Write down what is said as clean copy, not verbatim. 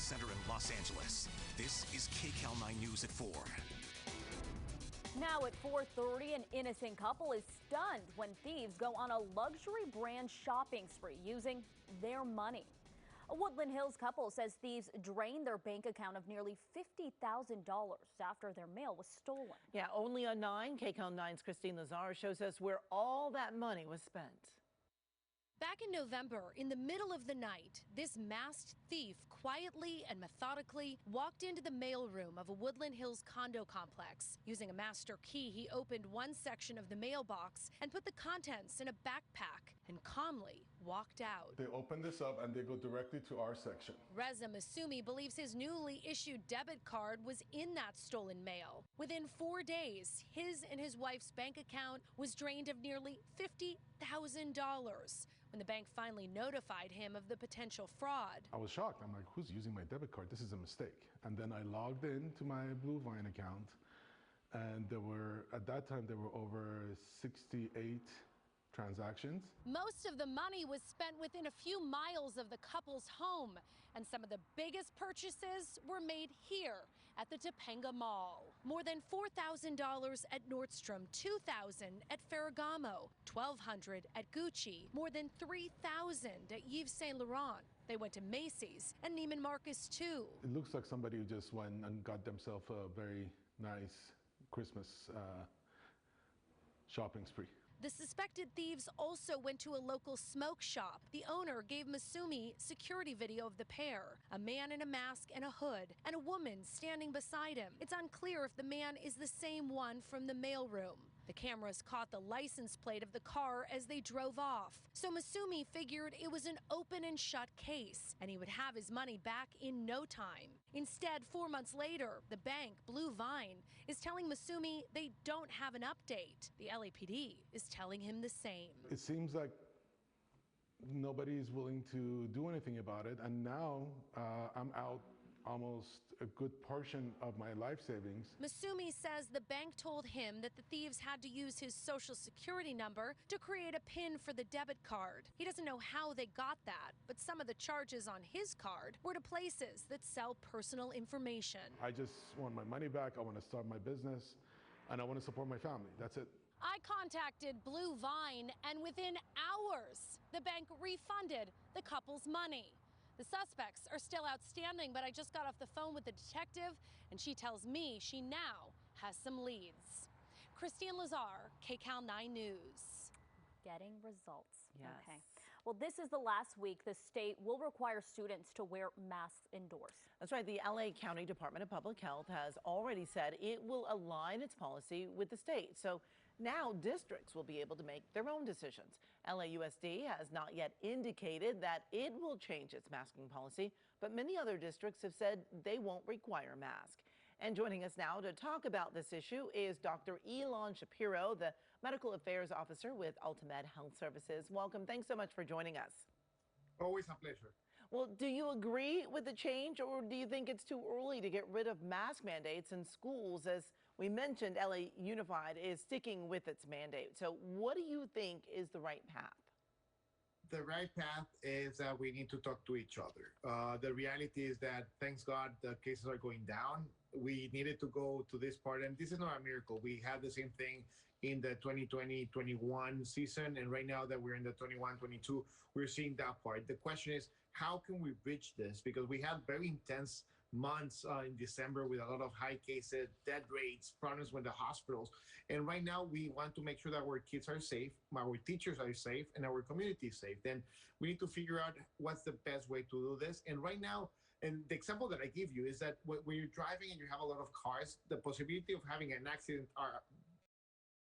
Center in Los Angeles. This is KCAL 9 News at 4. Now at 4:30, an innocent couple is stunned when thieves go on a luxury brand shopping spree using their money. A Woodland Hills couple says thieves drained their bank account of nearly $50,000 after their mail was stolen. Yeah, only on 9, KCAL 9's Christine Lazar shows us where all that money was spent. Back in November, in the middle of the night, this masked thief quietly and methodically walked into the mailroom of a Woodland Hills condo complex. Using a master key, he opened one section of the mailbox and put the contents in a backpack and calmly walked out. They open this up and they go directly to our section. Reza Masumi believes his newly issued debit card was in that stolen mail. Within 4 days, his and his wife's bank account was drained of nearly $50,000. When the bank finally notified him of the potential fraud. I was shocked. I'm like, who's using my debit card? This is a mistake. And then I logged in to my Blue Vine account, and at that time, there were over 68 transactions. Most of the money was spent within a few miles of the couple's home, and some of the biggest purchases were made here at the Topanga Mall. More than $4,000 at Nordstrom, $2,000 at Ferragamo, $1,200 at Gucci, more than $3,000 at Yves Saint Laurent. They went to Macy's and Neiman Marcus too. It looks like somebody who just went and got themselves a very nice Christmas shopping spree. The suspected thieves also went to a local smoke shop. The owner gave Masumi security video of the pair, a man in a mask and a hood, and a woman standing beside him. It's unclear if the man is the same one from the mailroom. The cameras caught the license plate of the car as they drove off. So Masumi figured it was an open and shut case, and he would have his money back in no time. Instead, 4 months later, the bank, Blue Vine, is telling Masumi they don't have an update. The LAPD is telling him the same. It seems like nobody is willing to do anything about it, and now I'm out almost a good portion of my life savings. Masumi says the bank told him that the thieves had to use his social security number to create a PIN for the debit card. He doesn't know how they got that, but some of the charges on his card were to places that sell personal information. I just want my money back, I want to start my business, and I want to support my family. That's it. I contacted Blue Vine, and within hours, the bank refunded the couple's money. The suspects are still outstanding, but I just got off the phone with the detective, and she tells me she now has some leads. Christine Lazar, KCAL 9 News. Getting results. Yes. Okay. Well, this is the last week the state will require students to wear masks indoors. That's right. The LA County Department of Public Health has already said it will align its policy with the state. So now districts will be able to make their own decisions. LAUSD has not yet indicated that it will change its masking policy, but many other districts have said they won't require a mask. And joining us now to talk about this issue is Dr. Elon Shapiro, the Medical Affairs Officer with Ultimate Health Services. Welcome. Thanks so much for joining us. Always a pleasure. Well, do you agree with the change, or do you think it's too early to get rid of mask mandates in schools? As we mentioned, LA Unified is sticking with its mandate. So what do you think is the right path? The right path is that we need to talk to each other. The reality is that, thanks God, the cases are going down. We needed to go to this part, and this is not a miracle. We had the same thing in the 2020-21 season, and right now that we're in the 21-22, we're seeing that part. The question is, how can we bridge this? Because we had very intense months in December with a lot of high cases, death rates, problems with the hospitals. And right now we want to make sure that our kids are safe, our teachers are safe, and our community is safe. Then we need to figure out what's the best way to do this. And right now, and the example that I give you is that when you're driving and you have a lot of cars, the possibility of having an accident are